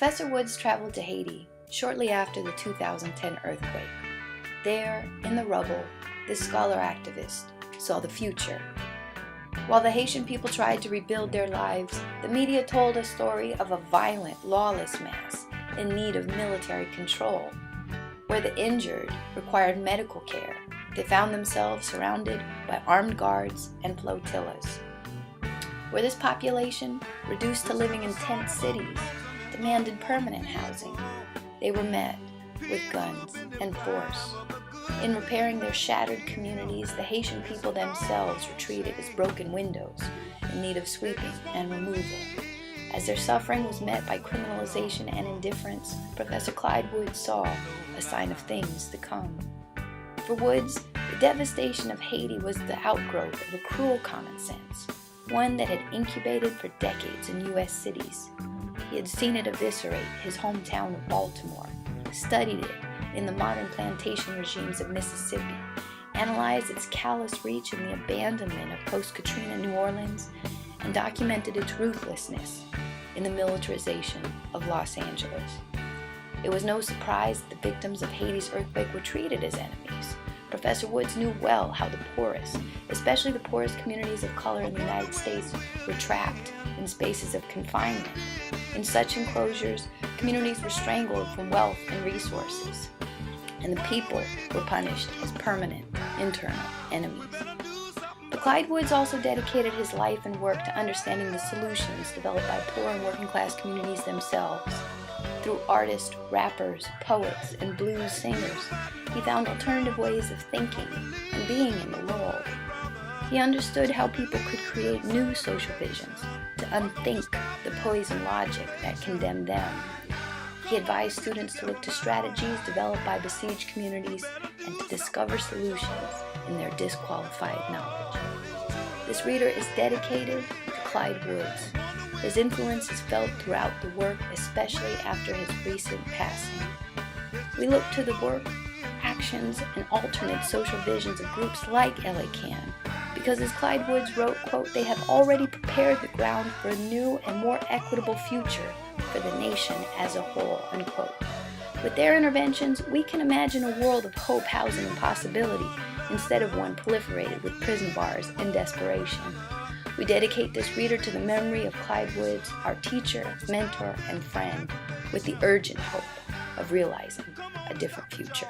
Professor Woods traveled to Haiti shortly after the 2010 earthquake. There, in the rubble, this scholar activist saw the future. While the Haitian people tried to rebuild their lives, the media told a story of a violent, lawless mass in need of military control. Where the injured required medical care, they found themselves surrounded by armed guards and flotillas. Where this population, reduced to living in tent cities, demanded permanent housing, they were met with guns and force. In repairing their shattered communities, the Haitian people themselves were treated as broken windows in need of sweeping and removal. As their suffering was met by criminalization and indifference, Professor Clyde Woods saw a sign of things to come. For Woods, the devastation of Haiti was the outgrowth of a cruel common sense, one that had incubated for decades in U.S. cities. He had seen it eviscerate his hometown of Baltimore, studied it in the modern plantation regimes of Mississippi, analyzed its callous reach in the abandonment of post-Katrina New Orleans, and documented its ruthlessness in the militarization of Los Angeles. It was no surprise that the victims of Haiti's earthquake were treated as enemies. Professor Woods knew well how the poorest, especially the poorest communities of color in the United States, were trapped in spaces of confinement. In such enclosures, communities were strangled from wealth and resources, and the people were punished as permanent internal enemies. But Clyde Woods also dedicated his life and work to understanding the solutions developed by poor and working class communities themselves. Through artists, rappers, poets, and blues singers, he found alternative ways of thinking and being in the world. He understood how people could create new social visions to unthink the poison logic that condemned them. He advised students to look to strategies developed by besieged communities and to discover solutions in their disqualified knowledge. This reader is dedicated to Clyde Woods. His influence is felt throughout the work, especially after his recent passing. We look to the work, actions, and alternate social visions of groups like LA Can, because as Clyde Woods wrote, quote, "They have already prepared the ground for a new and more equitable future for the nation as a whole," unquote. With their interventions, we can imagine a world of hope, housing, and possibility instead of one proliferated with prison bars and desperation. We dedicate this reader to the memory of Clyde Woods, our teacher, mentor, and friend, with the urgent hope of realizing a different future.